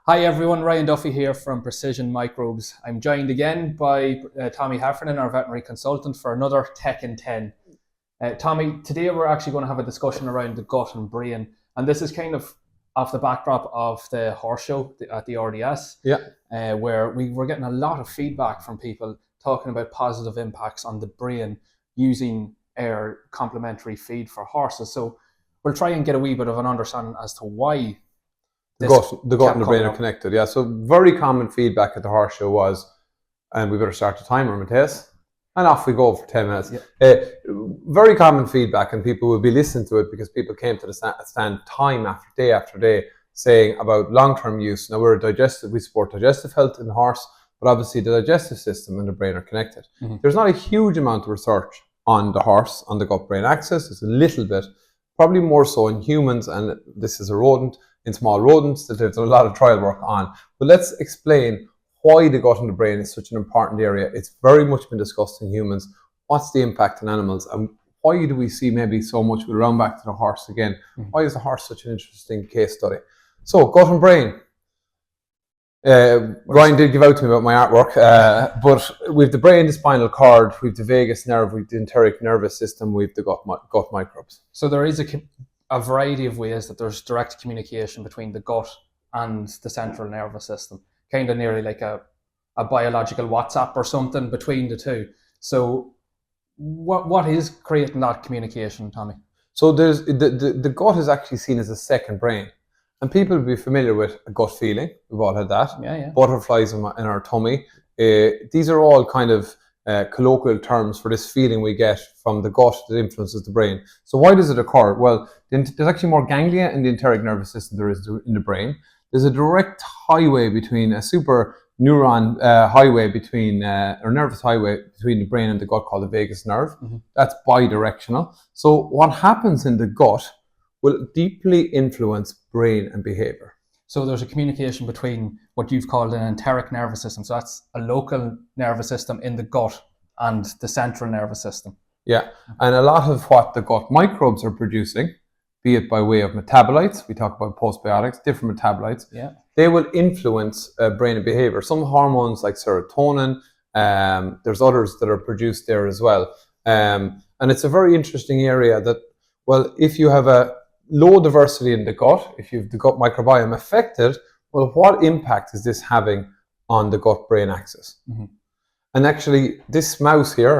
Hi everyone, Ryan Duffy here from Precision Microbes. I'm joined again by Tommy Heffernan, our veterinary consultant, for another Tech in 10. Tommy, today we're actually going to have a discussion around the gut and brain, and this is kind of off the backdrop of the horse show at the RDS, where we were getting a lot of feedback from people talking about positive impacts on the brain using our complementary feed for horses. So we'll try and get a wee bit of an understanding as to why the gut and the brain are connected. Yeah, so very common feedback at the horse show was, and we better start the timer, Matthias, and off we go for 10 minutes. Yeah. Very common feedback, and people will be listening to it because people came to the stand time after day saying about long-term use. Now we support digestive health in the horse, but obviously the digestive system and the brain are connected. Mm-hmm. There's not a huge amount of research on the horse, on the gut-brain axis. There's a little bit, probably more so in humans, and this is a rodent, in small rodents that there's a lot of trial work on. But let's explain why the gut and the brain is such an important area. It's very much been discussed in humans. What's the impact on animals? And why do we see maybe so much? We'll round back to the horse again. Mm-hmm. Why is the horse such an interesting case study? So, gut and brain. Ryan did give out to me about my artwork, but we've the brain, the spinal cord, we've the vagus nerve, we've the enteric nervous system, we've the gut microbes. So there is a variety of ways that there's direct communication between the gut and the central nervous system, kind of nearly like a biological WhatsApp or something between the two. So what is creating that communication, Tommy? So there's the gut is actually seen as a second brain, and people will be familiar with a gut feeling. We've all had that. Yeah. Butterflies in our tummy. These are all kind of colloquial terms for this feeling we get from the gut that influences the brain. So why does it occur? Well, there's actually more ganglia in the enteric nervous system than there is in the brain. There's a direct highway between a super neuron highway between or nervous highway between the brain and the gut called the vagus nerve. Mm-hmm. That's bidirectional. So what happens in the gut will deeply influence brain and behavior. So there's a communication between what you've called an enteric nervous system. So that's a local nervous system in the gut and the central nervous system. Yeah, and a lot of what the gut microbes are producing, be it by way of metabolites, we talk about postbiotics, different metabolites, they will influence brain and behavior. Some hormones like serotonin, there's others that are produced there as well. And it's a very interesting area that, well, if you have a low diversity in the gut, if you've the gut microbiome affected, well, what impact is this having on the gut-brain axis? Mm-hmm. And actually, this mouse here,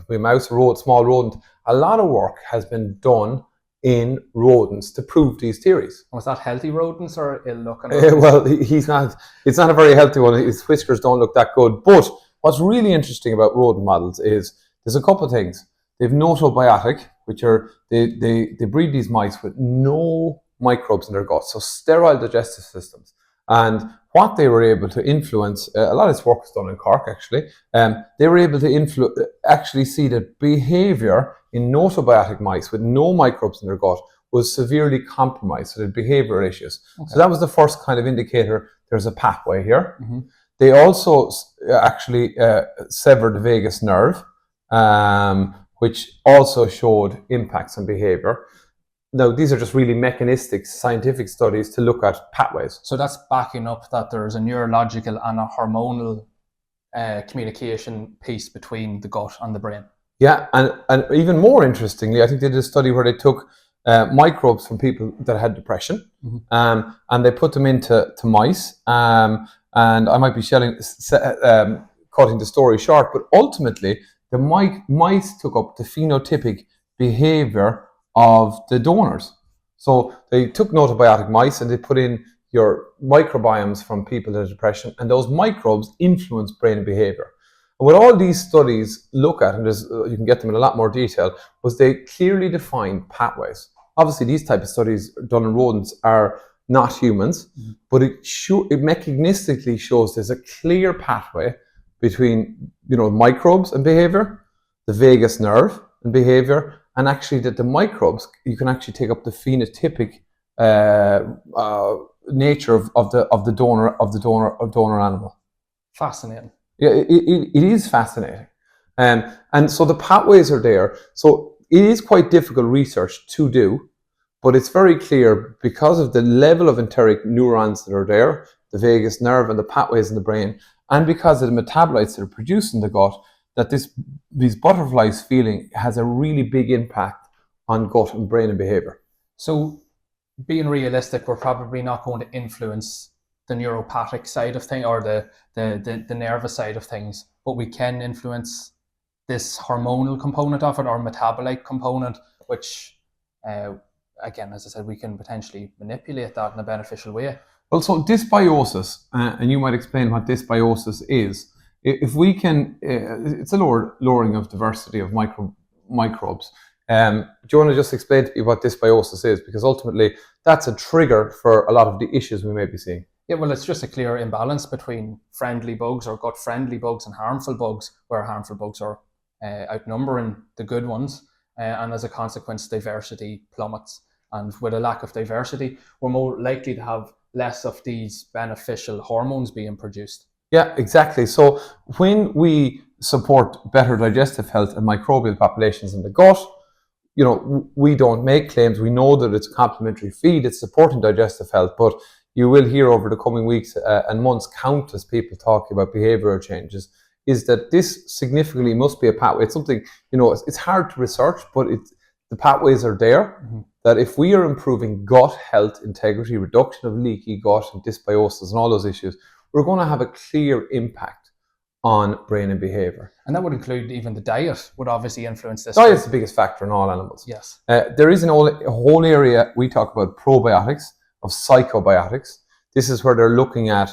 small rodent, a lot of work has been done in rodents to prove these theories. Was that healthy rodents or ill-looking? Well, it's not a very healthy one. His whiskers don't look that good. But what's really interesting about rodent models is there's a couple of things. They've nosobiotic, which are, they breed these mice with no microbes in their gut, so sterile digestive systems. And what they were able to influence, a lot of this work was done in Cork actually, they were able to actually see that behaviour in nosobiotic mice with no microbes in their gut was severely compromised, so they had behavioural issues. Okay. So that was the first kind of indicator there's a pathway here. Mm-hmm. They also actually severed the vagus nerve, which also showed impacts on behavior. Now, these are just really mechanistic scientific studies to look at pathways. So that's backing up that there's a neurological and a hormonal communication piece between the gut and the brain. Yeah, and even more interestingly, I think they did a study where they took microbes from people that had depression, mm-hmm. And they put them into mice. And I might be cutting the story short, but ultimately, the mice took up the phenotypic behavior of the donors. So they took nosobiotic mice and they put in your microbiomes from people that have depression, and those microbes influence brain and behavior. And what all these studies look at, and you can get them in a lot more detail, was they clearly define pathways. Obviously, these type of studies done in rodents are not humans, mm-hmm. but it mechanistically shows there's a clear pathway between microbes and behavior, the vagus nerve and behavior, and actually that the microbes, you can actually take up the phenotypic nature of the donor animal. Fascinating. Yeah, it is fascinating, and so the pathways are there. So it is quite difficult research to do, but it's very clear because of the level of enteric neurons that are there, the vagus nerve and the pathways in the brain, and because of the metabolites that are produced in the gut, that these butterflies feeling has a really big impact on gut and brain and behavior. So being realistic, we're probably not going to influence the neuropathic side of things or the nervous side of things, but we can influence this hormonal component of it or metabolite component, which again, as I said, we can potentially manipulate that in a beneficial way. Well, so dysbiosis, and you might explain what dysbiosis is. If we can, it's a lowering of diversity of microbes. Do you want to just explain to me what dysbiosis is? Because ultimately, that's a trigger for a lot of the issues we may be seeing. Yeah, well, it's just a clear imbalance between friendly bugs or gut-friendly bugs and harmful bugs, where harmful bugs are outnumbering the good ones. And as a consequence, diversity plummets. And with a lack of diversity, we're more likely to have less of these beneficial hormones being produced. Yeah, exactly. So when we support better digestive health and microbial populations in the gut, you know, we don't make claims. We know that it's a complementary feed, it's supporting digestive health, but you will hear over the coming weeks and months countless people talking about behavioural changes, is that this significantly must be a pathway. It's something, you know, it's hard to research, but the pathways are there. Mm-hmm. That if we are improving gut health, integrity, reduction of leaky gut and dysbiosis and all those issues, we're going to have a clear impact on brain and behaviour. And that would include even the diet would obviously influence this. Diet's the biggest factor in all animals. Yes. There is a whole area we talk about probiotics, of psychobiotics. This is where they're looking at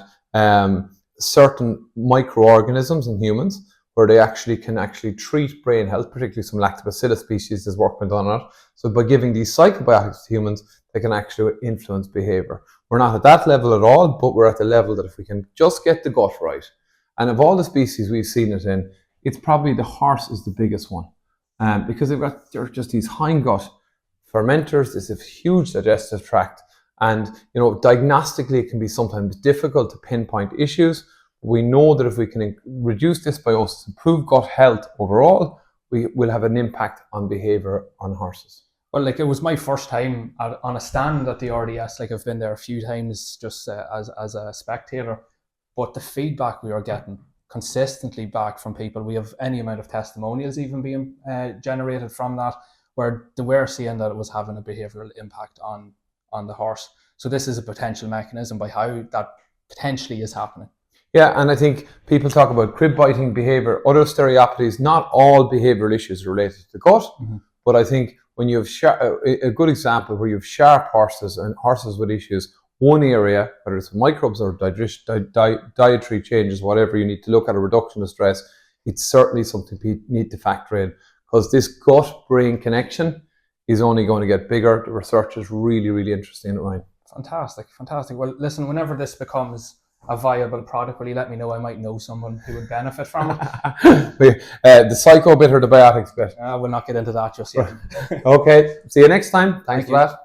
certain microorganisms in humans where they can treat brain health, particularly some lactobacillus species. There's work been done on it. So by giving these psychobiotics to humans, they can actually influence behavior. We're not at that level at all, but we're at the level that if we can just get the gut right, and of all the species we've seen it in, it's probably the horse is the biggest one, because they're just these hindgut fermenters. There's a huge digestive tract, and you know, diagnostically it can be sometimes difficult to pinpoint issues. We know that if we can reduce dysbiosis, improve gut health overall, we will have an impact on behavior on horses. Well, like it was my first time on a stand at the RDS. Like I've been there a few times just as a spectator, but the feedback we were getting consistently back from people, we have any amount of testimonials even being generated from that, where they were seeing that it was having a behavioural impact on the horse. So this is a potential mechanism by how that potentially is happening. Yeah, and I think people talk about crib biting behaviour, other stereopathies. Not all behavioural issues are related to the gut, mm-hmm. but I think when you have a good example where you have sharp horses and horses with issues, one area, whether it's microbes or dietary changes, whatever you need to look at, a reduction of stress, it's certainly something you need to factor in, because this gut-brain connection is only going to get bigger. The research is really, really interesting in it, Ryan. Fantastic. Well, listen, whenever this becomes a viable product, will you let me know? I might know someone who would benefit from it. The psycho bit or the biotics bit? We'll not get into that just yet. Okay, see you next time. Thanks for that.